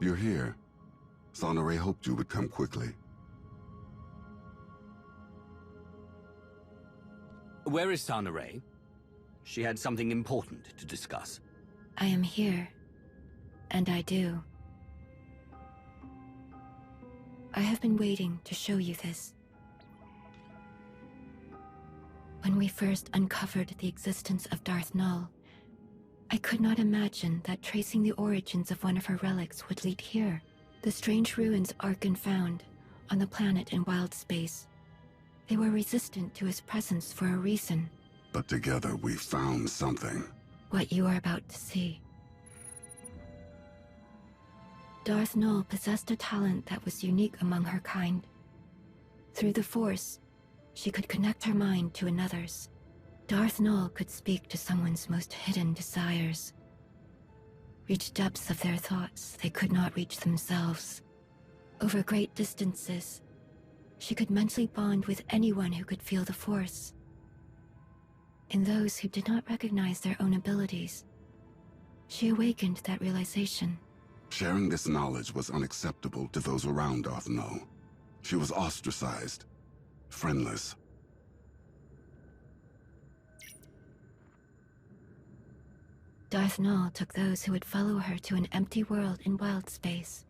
You're here. SWTOR hoped you would come quickly. Where is SWTOR? She had something important to discuss. I am here, and I do. I have been waiting to show you this. When we first uncovered the existence of Darth Null, I could not imagine that tracing the origins of one of her relics would lead here. The strange ruins Arkan found on the planet in wild space. They were resistant to his presence for a reason. But together we found something. What you are about to see. Darth Null possessed a talent that was unique among her kind. Through the Force, she could connect her mind to another's. Darth Null could speak to someone's most hidden desires, reach depths of their thoughts they could not reach themselves. Over great distances, she could mentally bond with anyone who could feel the Force. In those who did not recognize their own abilities, she awakened that realization. Sharing this knowledge was unacceptable to those around Darth Null. She was ostracized, friendless. Darth Null took those who would follow her to an empty world in wild space,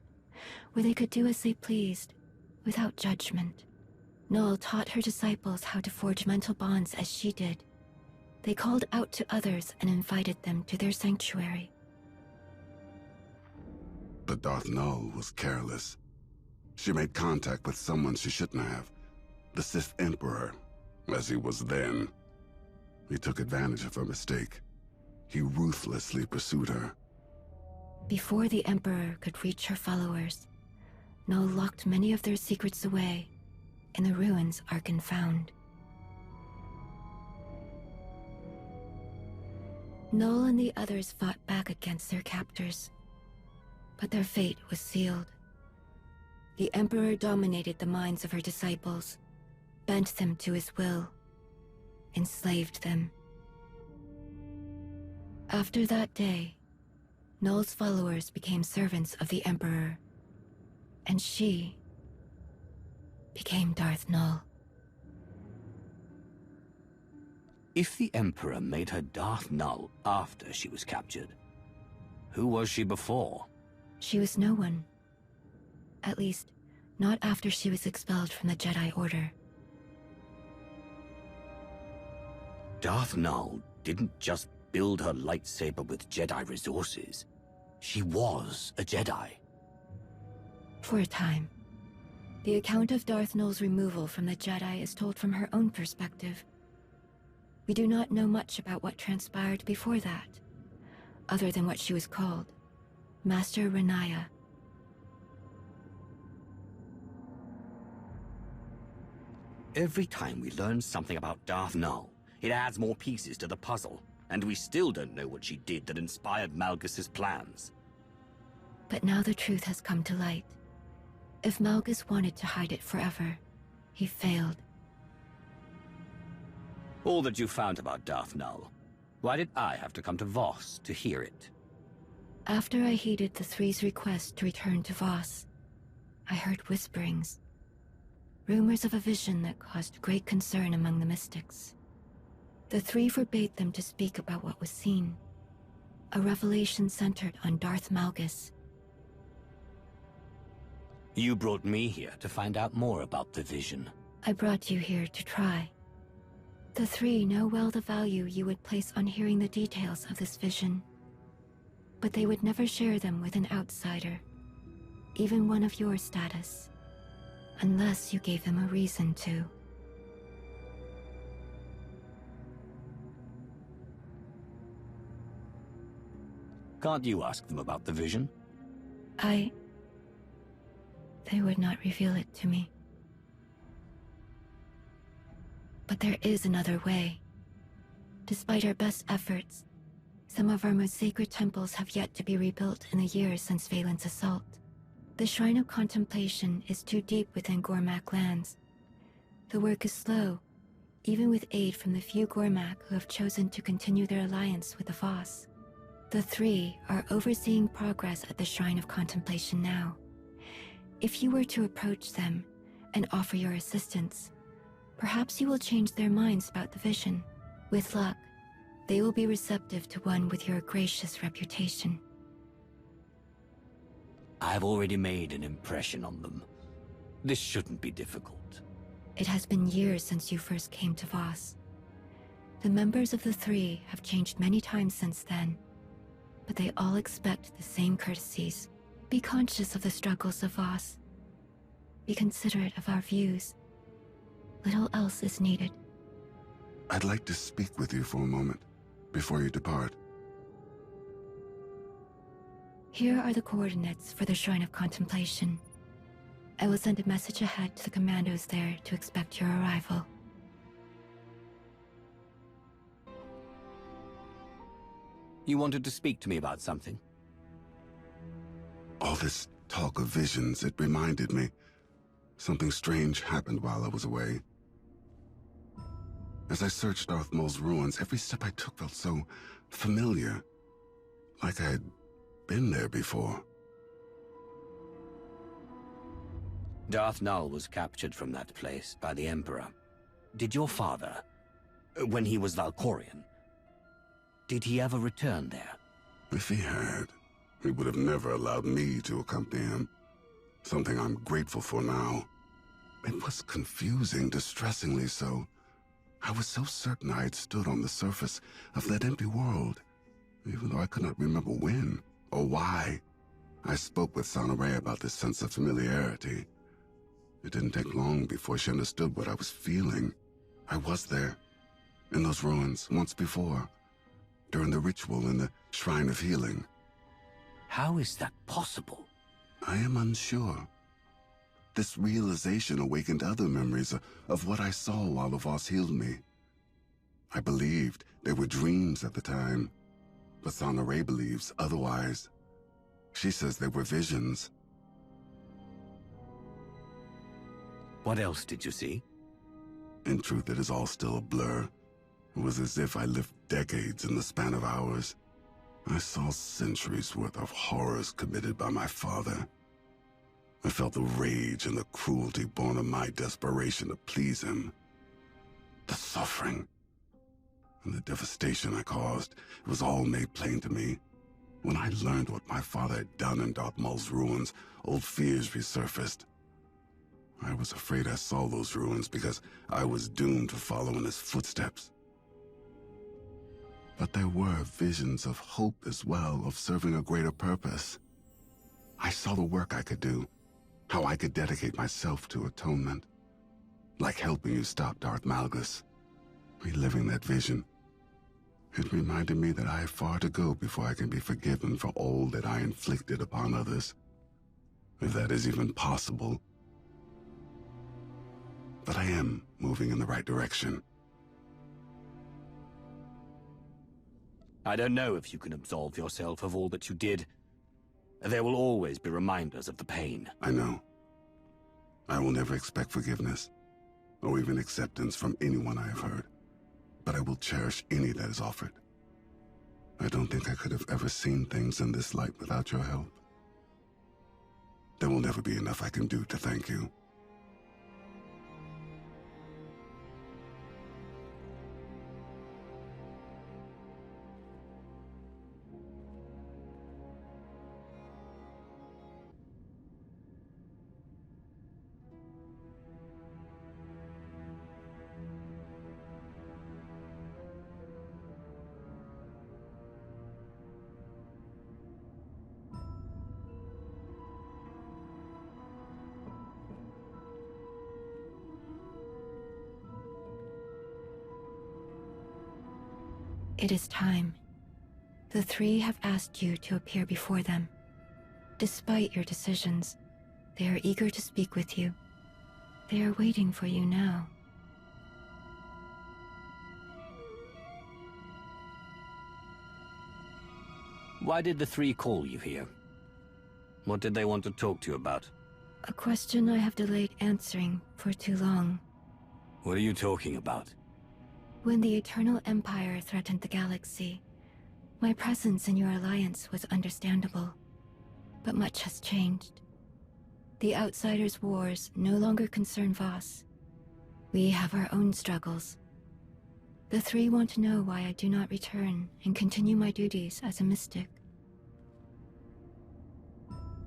where they could do as they pleased, without judgment. Null taught her disciples how to forge mental bonds as she did. They called out to others and invited them to their sanctuary. But Darth Null was careless. She made contact with someone she shouldn't have. The Sith Emperor, as he was then. He took advantage of her mistake. He ruthlessly pursued her. Before the Emperor could reach her followers, Null locked many of their secrets away in the ruins Arkan found. Null and the others fought back against their captors, but their fate was sealed. The Emperor dominated the minds of her disciples, bent them to his will, enslaved them. After that day, Null's followers became servants of the Emperor, and she became Darth Null. If the Emperor made her Darth Null after she was captured, who was she before? She was no one. At least, not after she was expelled from the Jedi Order. Darth Null didn't just build her lightsaber with Jedi resources. She was a Jedi. For a time. The account of Darth Null's removal from the Jedi is told from her own perspective. We do not know much about what transpired before that, other than what she was called, Master Renaya. Every time we learn something about Darth Null, it adds more pieces to the puzzle, and we still don't know what she did that inspired Malgus's plans. But now the truth has come to light. If Malgus wanted to hide it forever, he failed. All that you found about Darth Null, why did I have to come to Voss to hear it? After I heeded the Three's request to return to Voss, I heard whisperings. Rumors of a vision that caused great concern among the mystics. The Three forbade them to speak about what was seen. A revelation centered on Darth Malgus. You brought me here to find out more about the vision. I brought you here to try. The Three know well the value you would place on hearing the details of this vision. But they would never share them with an outsider, even one of your status, unless you gave them a reason to. Can't you ask them about the vision? They would not reveal it to me. But there is another way. Despite our best efforts, some of our most sacred temples have yet to be rebuilt in the years since Valen's assault. The Shrine of Contemplation is too deep within Gormak lands. The work is slow, even with aid from the few Gormak who have chosen to continue their alliance with the Voss. The three are overseeing progress at the Shrine of Contemplation now. If you were to approach them and offer your assistance, perhaps you will change their minds about the vision. With luck, they will be receptive to one with your gracious reputation. I've already made an impression on them. This shouldn't be difficult. It has been years since you first came to Voss. The members of the three have changed many times since then, but they all expect the same courtesies. Be conscious of the struggles of Voss. Be considerate of our views. Little else is needed. I'd like to speak with you for a moment, before you depart. Here are the coordinates for the Shrine of Contemplation. I will send a message ahead to the commandos there to expect your arrival. You wanted to speak to me about something? All this talk of visions, it reminded me. Something strange happened while I was away. As I searched Darth Maul's ruins, every step I took felt so familiar. Like I had been there before. Darth Null was captured from that place by the Emperor. Did your father, when he was Valkorian, did he ever return there? If he had, he would have never allowed me to accompany him. Something I'm grateful for now. It was confusing, distressingly so. I was so certain I had stood on the surface of that empty world, even though I could not remember when or why. I spoke with Sonoray about this sense of familiarity. It didn't take long before she understood what I was feeling. I was there, in those ruins, once before, during the ritual in the Shrine of Healing. How is that possible? I am unsure. This realization awakened other memories of what I saw while the Voss healed me. I believed they were dreams at the time, but Sonoray believes otherwise. She says they were visions. What else did you see? In truth, it is all still a blur. It was as if I lived decades in the span of hours. I saw centuries worth of horrors committed by my father. I felt the rage and the cruelty born of my desperation to please him. The suffering and the devastation I caused, it was all made plain to me. When I learned what my father had done in Darth Maul's ruins, old fears resurfaced. I was afraid I saw those ruins because I was doomed to follow in his footsteps. But there were visions of hope as well, of serving a greater purpose. I saw the work I could do, how I could dedicate myself to atonement. Like helping you stop Darth Malgus. Reliving that vision, it reminded me that I have far to go before I can be forgiven for all that I inflicted upon others. If that is even possible. But I am moving in the right direction. I don't know if you can absolve yourself of all that you did. There will always be reminders of the pain. I know. I will never expect forgiveness, or even acceptance from anyone I have hurt. But I will cherish any that is offered. I don't think I could have ever seen things in this light without your help. There will never be enough I can do to thank you. It is time. The three have asked you to appear before them. Despite your decisions, they are eager to speak with you. They are waiting for you now. Why did the three call you here? What did they want to talk to you about? A question I have delayed answering for too long. What are you talking about? When the Eternal Empire threatened the galaxy, My presence in your alliance was understandable, but much has changed. The Outsiders' wars no longer concern Voss. We have our own struggles. The three want to know why I do not return and continue my duties as a mystic.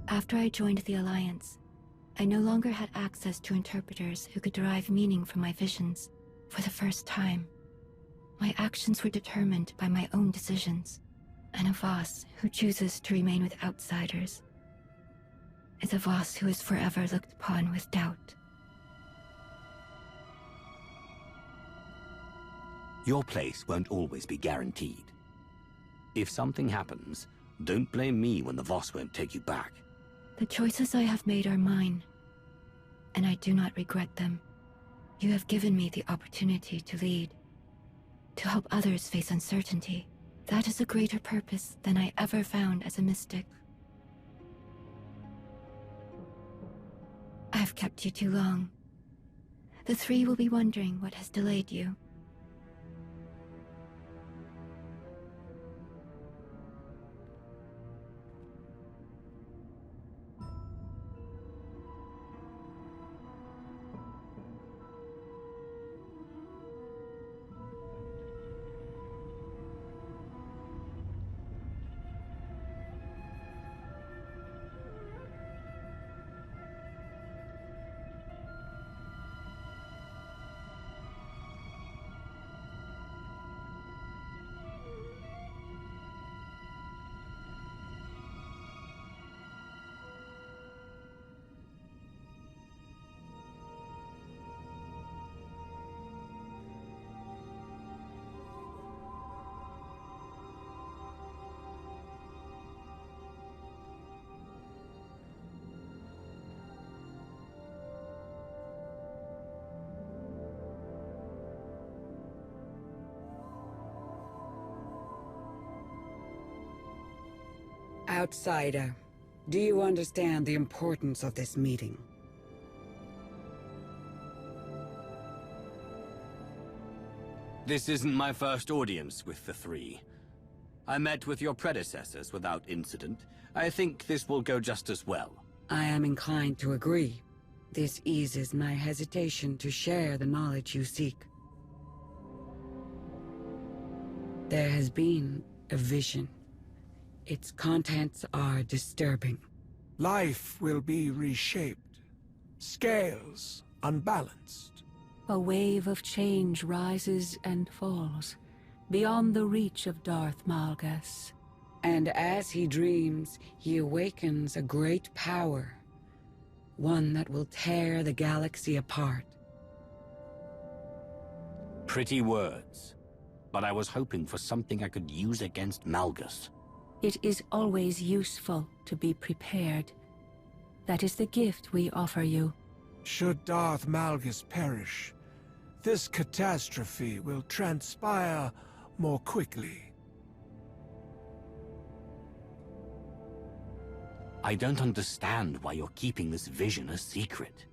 After I joined the Alliance, I no longer had access to interpreters who could derive meaning from my visions. For the first time, my actions were determined by my own decisions, and a Voss who chooses to remain with outsiders is a Voss who is forever looked upon with doubt. Your place won't always be guaranteed. If something happens, don't blame me when the Voss won't take you back. The choices I have made are mine, and I do not regret them. You have given me the opportunity to lead, to help others face uncertainty. That is a greater purpose than I ever found as a mystic. I've kept you too long. The three will be wondering what has delayed you. Outsider, do you understand the importance of this meeting? This isn't my first audience with the three. I met with your predecessors without incident. I think this will go just as well. I am inclined to agree. This eases my hesitation to share the knowledge you seek. There has been a vision. Its contents are disturbing. Life will be reshaped. Scales unbalanced. A wave of change rises and falls, beyond the reach of Darth Malgus. And as he dreams, he awakens a great power. One that will tear the galaxy apart. Pretty words. But I was hoping for something I could use against Malgus. It is always useful to be prepared. That is the gift we offer you. Should Darth Malgus perish, this catastrophe will transpire more quickly. I don't understand why you're keeping this vision a secret.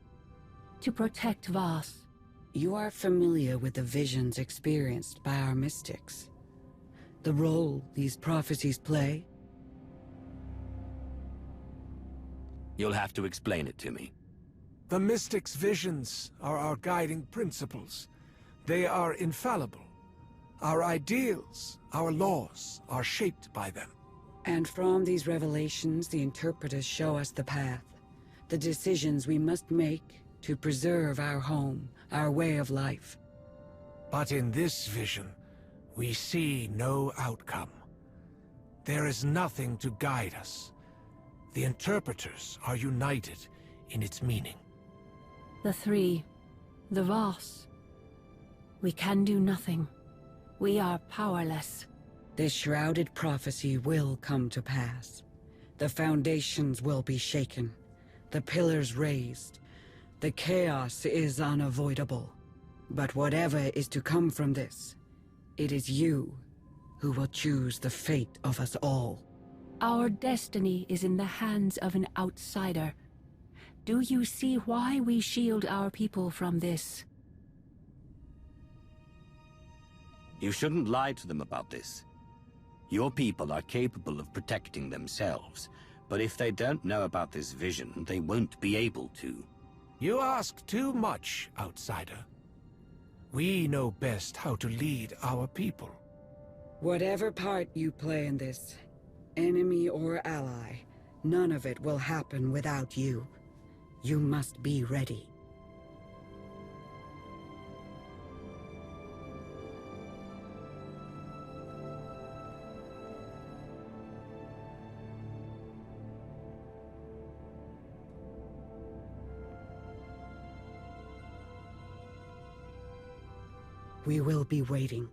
To protect Voss. You are familiar with the visions experienced by our mystics. The role these prophecies play? You'll have to explain it to me. The mystics' visions are our guiding principles. They are infallible. Our ideals, our laws, are shaped by them. And from these revelations, the interpreters show us the path, the decisions we must make to preserve our home, our way of life. But in this vision, we see no outcome. There is nothing to guide us. The interpreters are united in its meaning. The three. The Voss. We can do nothing. We are powerless. This shrouded prophecy will come to pass. The foundations will be shaken. The pillars raised. The chaos is unavoidable. But whatever is to come from this, it is you who will choose the fate of us all. Our destiny is in the hands of an outsider. Do you see why we shield our people from this? You shouldn't lie to them about this. Your people are capable of protecting themselves, but if they don't know about this vision, they won't be able to. You ask too much, outsider. We know best how to lead our people. Whatever part you play in this, enemy or ally, none of it will happen without you. You must be ready. We will be waiting.